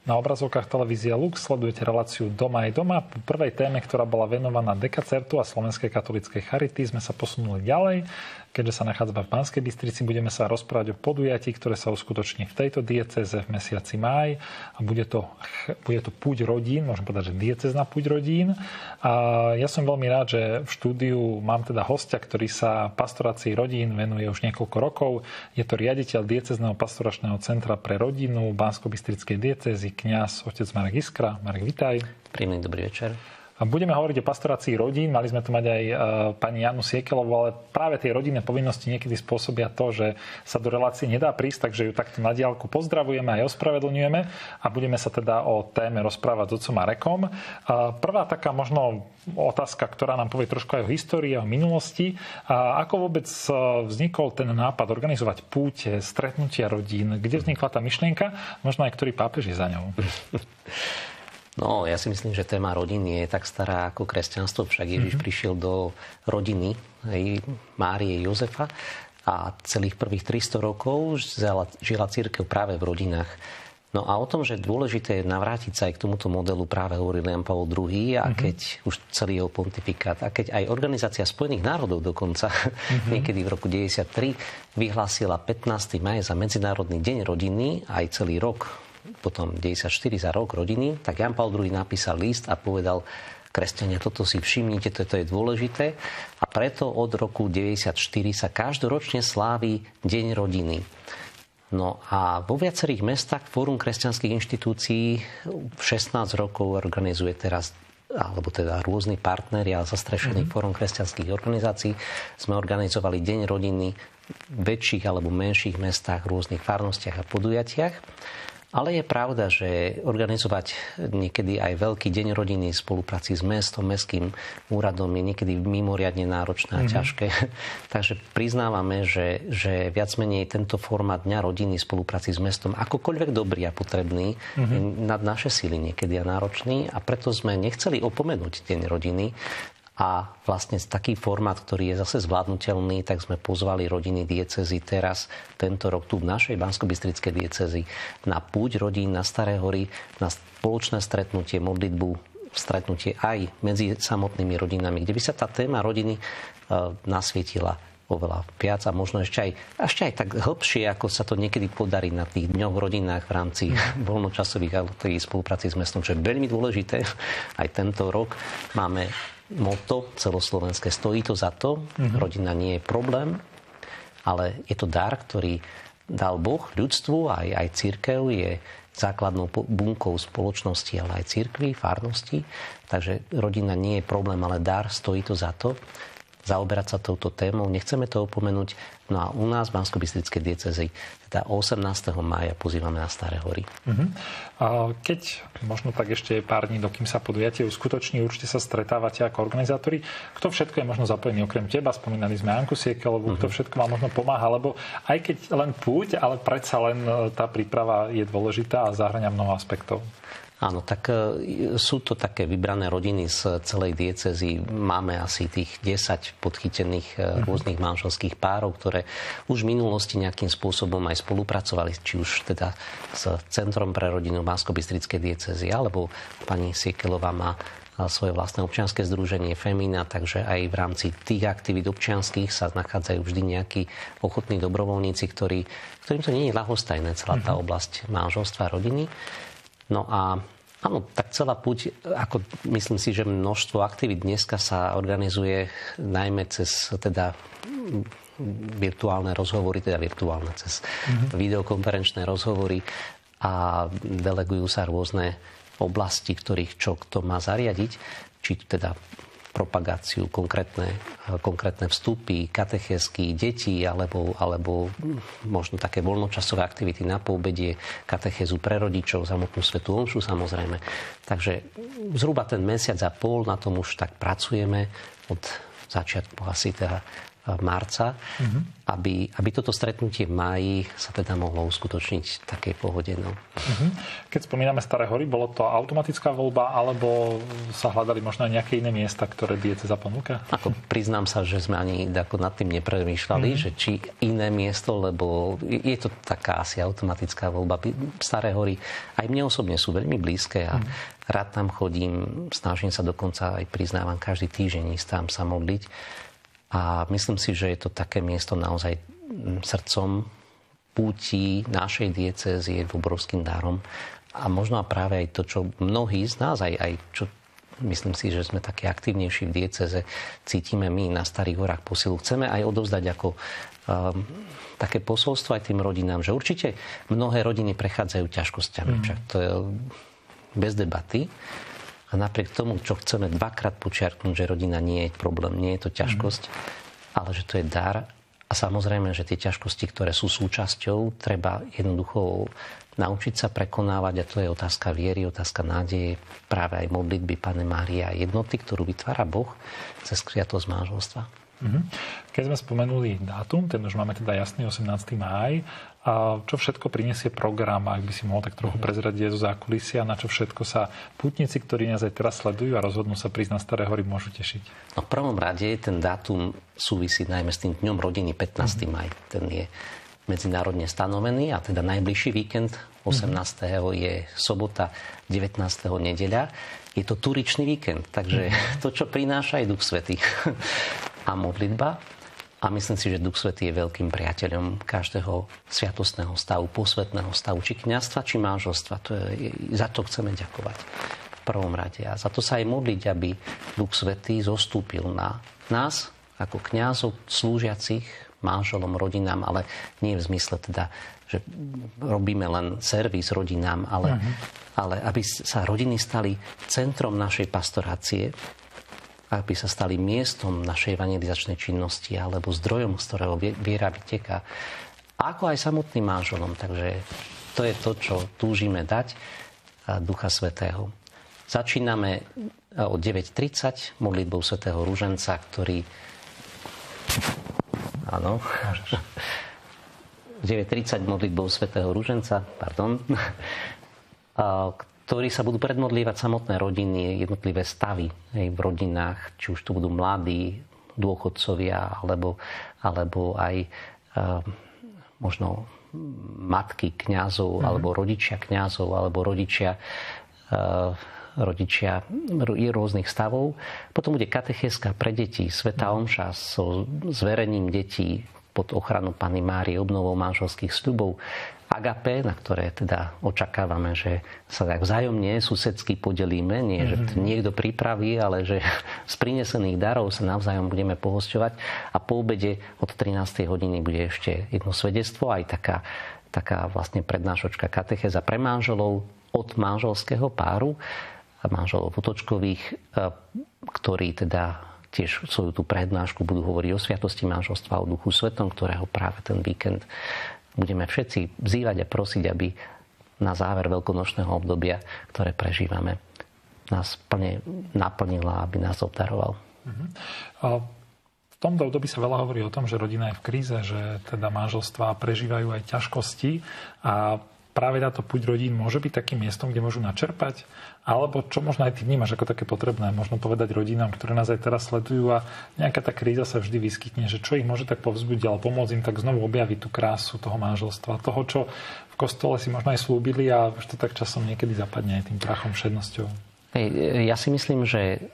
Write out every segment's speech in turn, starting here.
Na obrazovkách televízie Lux sledujete reláciu Doma je doma. Po prvej téme, ktorá bola venovaná Dekacertu a Slovenskej katolíckej charity, sme sa posunuli ďalej. Keďže sa nachádzame v Banskej Bystrici, budeme sa rozprávať o podujatí, ktoré sa uskutoční v tejto diecéze v mesiaci máj. A bude to púť rodín, môžem povedať, že diecézna púť rodín. A ja som veľmi rád, že v štúdiu mám teda hostia, ktorý sa pastorácii rodín venuje už niekoľko rokov. Je to riaditeľ diecézneho pastoračného centra pre rodinu Banskobystrickej diecézy, kňaz otec Marek Iskra. Marek, vitaj. Príjemný dobrý večer. A budeme hovoriť o pastorácii rodín. Mali sme tu mať aj pani Janu Siekelovú, ale práve tie rodinné povinnosti niekedy spôsobia to, že sa do relácie nedá prísť, takže ju takto na diaľku pozdravujeme a aj ospravedlňujeme a budeme sa teda o téme rozprávať s otcom Marekom. Prvá taká možno otázka, ktorá nám povie trošku aj o histórii a o minulosti. Ako vôbec vznikol ten nápad organizovať púte, stretnutia rodín? Kde vznikla tá myšlienka? Možno aj ktorý pápež je za ňou? No, ja si myslím, že téma rodiny je tak stará ako kresťanstvo. Však Ježiš prišiel do rodiny Márie Jozefa a celých prvých 300 rokov žila cirkev práve v rodinách. No a o tom, že dôležité je navrátiť sa aj k tomuto modelu, práve hovoril Jan Pavol II. A keď už celý jeho pontifikát, a keď aj Organizácia spojených národov dokonca niekedy v roku 1993 vyhlásila 15. maj za Medzinárodný deň rodiny, aj celý rok potom 94 za rok rodiny, tak Jan Paul II napísal list a povedal: kresťania, toto si všimnite, toto je dôležité. A preto od roku 94 sa každoročne slávi Deň rodiny. No a vo viacerých mestách Fórum kresťanských inštitúcií 16 rokov organizuje teraz, alebo teda rôzni partneri, ale zastrešený Fórum kresťanských organizácií. Sme organizovali Deň rodiny v väčších alebo menších mestách, rôznych farnostiach a podujatiach. Ale je pravda, že organizovať niekedy aj veľký deň rodiny v spolupráci s mestom, mestským úradom je niekedy mimoriadne náročné a ťažké. Takže priznávame, že viac menej tento formát Dňa rodiny v spolupráci s mestom, akokoľvek dobrý a potrebný, je nad naše síly niekedy a náročný. A preto sme nechceli opomenúť Deň rodiny. A vlastne taký formát, ktorý je zase zvládnutelný, tak sme pozvali rodiny diecézy teraz, tento rok tu v našej Banskobystrickej diecézy na púť rodín na Staré hory, na spoločné stretnutie, modlitbu, stretnutie aj medzi samotnými rodinami, kde by sa tá téma rodiny nasvietila oveľa viac a možno ešte aj tak hlbšie, ako sa to niekedy podarí na tých dňoch rodinách v rámci voľnočasových a tej spolupráci s mestom, čo je veľmi dôležité. Aj tento rok máme motto celoslovenské: stojí to za to, rodina nie je problém, ale je to dar, ktorý dal Boh ľudstvu, aj cirkev je základnou bunkou spoločnosti, ale aj cirkvi, farnosti. Takže rodina nie je problém, ale dar, stojí to za to zaoberať sa touto témou. Nechceme to opomenúť. No a u nás v Banskobystrickej diecézi teda 18. mája pozývame na Staré hory. A keď možno tak ešte pár dní, dokým sa podujatie uskutoční, určite sa stretávate ako organizátori. Kto všetko je možno zapojený okrem teba? Spomínali sme Janku Siekelovú. Kto všetko vám možno pomáha? Lebo aj keď len púť, ale predsa len tá príprava je dôležitá a zahŕňa mnoho aspektov. Áno, tak sú to také vybrané rodiny z celej diecézy. Máme asi tých 10 podchytených rôznych manželských párov, ktoré už v minulosti nejakým spôsobom aj spolupracovali, či už teda s Centrom pre rodinu Banskobystrickej diecézy, alebo pani Siekelová má svoje vlastné občianske združenie Femina, takže aj v rámci tých aktivít občianskych sa nachádzajú vždy nejakí ochotní dobrovoľníci, ktorým to nie je ľahostajné, celá tá oblasť manželstva a rodiny. No a áno, tak celá púť, ako myslím si, že množstvo aktivít dneska sa organizuje najmä cez teda virtuálne rozhovory, cez videokonferenčné rozhovory a delegujú sa rôzne oblasti, ktorých čo kto má zariadiť, či teda propagáciu, konkrétne vstupy, katechézky detí alebo možno také voľnočasové aktivity na poobedie, katechézu pre rodičov, samotnú svätú omšu samozrejme. Takže zhruba ten mesiac a pol na tom už tak pracujeme od začiatku asi teda marca, aby toto stretnutie v máji sa teda mohlo uskutočniť v takej pohode. No. Keď spomíname Staré hory, bolo to automatická voľba, alebo sa hľadali možno nejaké iné miesta, ktoré diecéza ponúka? Priznám sa, že sme ani nad tým nepremýšľali, že či iné miesto, lebo je to taká asi automatická voľba. Staré hory aj mne osobne sú veľmi blízke a rád tam chodím, snažím sa dokonca aj priznávam každý týždeň ísť tam sa modliť. A myslím si, že je to také miesto naozaj srdcom púti našej diecézy je obrovským darom. A možno práve aj to, čo mnohí z nás, aj čo myslím si, že sme takí aktívnejší v diecéze, cítime my na Starých horách posilu. Chceme aj odovzdať ako také posolstvo aj tým rodinám, že určite mnohé rodiny prechádzajú ťažkosťami. Však to je bez debaty. A napriek tomu, čo chceme dvakrát počiarknúť, že rodina nie je problém, nie je to ťažkosť, ale že to je dar. A samozrejme, že tie ťažkosti, ktoré sú súčasťou, treba jednoducho naučiť sa prekonávať. A to je otázka viery, otázka nádeje, práve aj modlitby Panny Márie a jednoty, ktorú vytvára Boh cez sviatosť manželstva. Keď sme spomenuli dátum, ten už máme teda jasný 18. máj, a čo všetko prinesie program, ak by si mohol tak trochu prezradiť zo zákulisia, na čo všetko sa pútnici, ktorí nás aj teraz sledujú a rozhodnú sa prísť na Staré hory, môžu tešiť? No v prvom rade ten dátum súvisí najmä s tým dňom rodiny 15. maj. Ten je medzinárodne stanovený a teda najbližší víkend 18. je sobota, 19. nedeľa. Je to turičný víkend, takže to, čo prináša aj Duch Svätý a modlitba. A myslím si, že Duch Svätý je veľkým priateľom každého sviatostného stavu, posvetného stavu, či kňazstva, či manželstva. Za to chceme ďakovať v prvom rade. A za to sa aj modliť, aby Duch Svätý zostúpil na nás, ako kňazov, slúžiacich manželom, rodinám, ale nie v zmysle teda, že robíme len servis rodinám, ale aby sa rodiny stali centrom našej pastorácie, aby sa stali miestom našej evangelizačnej činnosti alebo zdrojom, z ktorého viera vyteká. Ako aj samotným manželom. Takže to je to, čo túžime dať Ducha Svätého. Začíname o 9:30 modlitbou svätého Ruženca, ktorý... Áno. 9:30 modlitbou svätého Ruženca, ktorí sa budú predmodlievať samotné rodiny, jednotlivé stavy v rodinách, či už to budú mladí, dôchodcovia, alebo aj možno matky kňazov, alebo rodičia kňazov, alebo rodičia rôznych stavov. Potom bude katechézka pre deti, svätá omša so zverením detí pod ochranu Panny Márie, obnovou manželských sľubov, agapé, na ktoré teda očakávame, že sa tak vzájomne susedsky podelíme, nie že niekto pripraví, ale že z prinesených darov sa navzájom budeme pohosťovať. A po obede od 13. hodiny bude ešte jedno svedectvo, aj taká vlastne prednášočka katechéza pre manželov od manželského páru, manželov Otočkových, ktorí teda tiež svoju tú prednášku budú hovoriť o sviatosti manželstva, o Duchu Svetom, ktorého práve ten víkend budeme všetci vzývať a prosiť, aby na záver veľkonočného obdobia, ktoré prežívame, nás plne naplnila, aby nás obdaroval. V tomto období sa veľa hovorí o tom, že rodina je v kríze, že teda manželstvá prežívajú aj ťažkosti a práve táto púť rodín môže byť takým miestom, kde môžu načerpať? Alebo čo možno aj ty vnímaš ako také potrebné? Možno povedať rodinám, ktoré nás aj teraz sledujú a nejaká tá kríza sa vždy vyskytne, že čo ich môže tak povzbudiť, ale pomôcť im tak znovu objaviť tú krásu toho manželstva, toho, čo v kostole si možno aj slúbili a už to tak časom niekedy zapadne aj tým prachom, všednosťou. Ja si myslím, že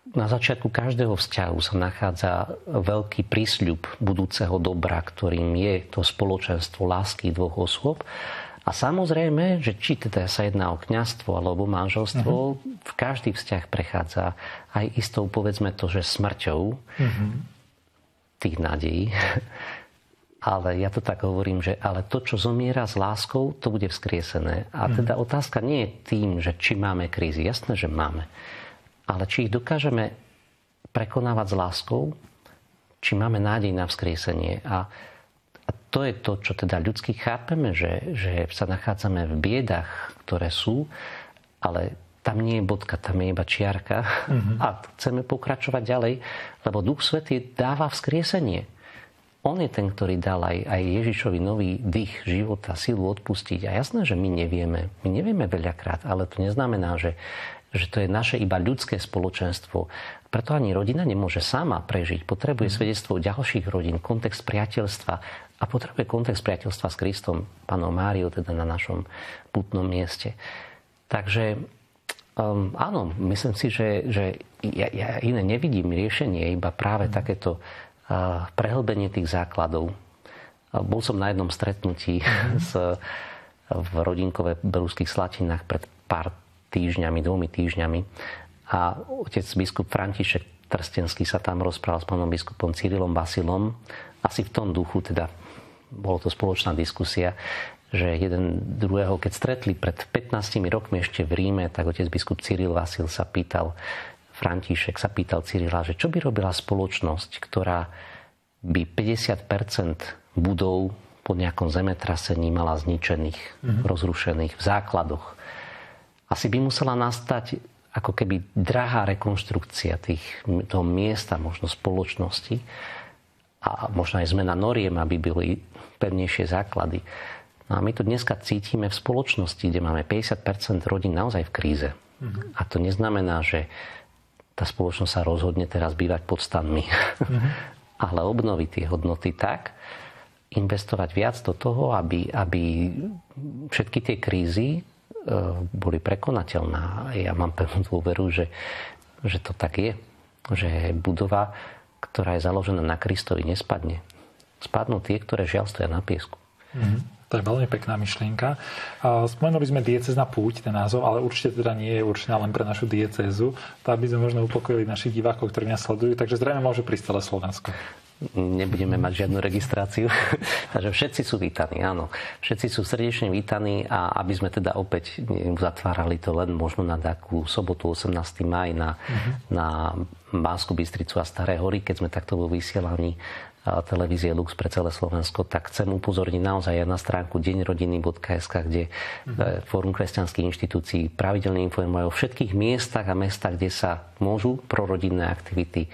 na začiatku každého vzťahu sa nachádza veľký prísľub budúceho dobra, ktorým je to spoločenstvo lásky dvoch osôb. A samozrejme, že či teda sa jedná o kňazstvo alebo manželstvo, v každý vzťah prechádza aj istou, povedzme to, že smrťou tých nádejí. Ale ja to tak hovorím, že ale to, čo zomiera s láskou, to bude vzkriesené. A teda otázka nie je tým, že či máme krízy. Jasné, že máme. Ale či ich dokážeme prekonávať s láskou, či máme nádej na vzkriesenie. A to je to, čo teda ľudsky chápeme, že sa nachádzame v biedách, ktoré sú, ale tam nie je bodka, tam je iba čiarka. A chceme pokračovať ďalej, lebo Duch Svätý dáva vzkriesenie. On je ten, ktorý dal aj Ježišovi nový dých života, silu odpustiť. A jasné, že my nevieme. My nevieme veľakrát, ale to neznamená, že to je naše iba ľudské spoločenstvo. Preto ani rodina nemôže sama prežiť. Potrebuje svedectvo ďalších rodín, kontext priateľstva a potrebuje kontext priateľstva s Kristom, Pannou Máriou, teda na našom putnom mieste. Takže áno, myslím si, že ja iné nevidím riešenie, iba práve takéto prehlbenie tých základov. Bol som na jednom stretnutí v rodinkove Beluských Slatinách pred pár týždňami, 2 týždňami a otec biskup František Trstenský sa tam rozprával s pánom biskupom Cyrilom Vasilom. Asi v tom duchu, teda bolo to spoločná diskusia, že jeden druhého, keď stretli pred 15 rokmi ešte v Ríme, tak otec biskup Cyril Vasil sa pýtal, František sa pýtal Cyrila, že čo by robila spoločnosť, ktorá by 50% budov po nejakom zemetrasení mala zničených, rozrušených v základoch. Asi by musela nastať ako keby drahá rekonštrukcia toho miesta, možno spoločnosti a možno aj zmena noriem, aby boli pevnejšie základy. No a my to dneska cítime v spoločnosti, kde máme 50% rodín naozaj v kríze. A to neznamená, že tá spoločnosť sa rozhodne teraz bývať pod stanmi. Ale obnoviť tie hodnoty tak, investovať viac do toho, aby všetky tie krízy boli prekonateľné. Ja mám pevnú dôveru, že to tak je. Že budova, ktorá je založená na Kristovi, nespadne. Spadnú tie, ktoré žiaľ stoja na piesku. To je veľmi pekná myšlienka. Spomenuli sme diecézna púť, ten názov, ale určite teda nie je určená len pre našu diecézu. To aby sme možno upokojili našich divákov, ktorí nás sledujú. Takže zrejme môže prísť celé Slovensko. Nebudeme mať žiadnu registráciu. Takže všetci sú vítaní, áno. Všetci sú srdečne vítaní a aby sme teda opäť zatvárali to len možno na takú sobotu 18. maj na Banskú Bystricu a Staré Hory, keď sme takto vo vysielaní televízie Lux pre celé Slovensko, tak chcem upozorniť naozaj aj na stránku deňrodiny.sk, kde Fórum kresťanských inštitúcií pravidelne informuje o všetkých miestach a mestách, kde sa môžu prorodinné aktivity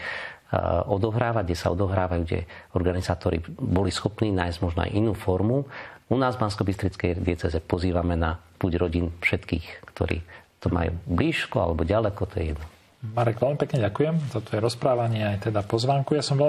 odohrávať, kde sa odohrávajú, kde organizátori boli schopní nájsť možno aj inú formu. U nás v Banskobystrickej diecéze pozývame na púť rodín všetkých, ktorí to majú blízko alebo ďaleko, to je jedno. Marek, veľmi pekne ďakujem za tvoje rozprávanie aj teda pozvánku. Ja som veľmi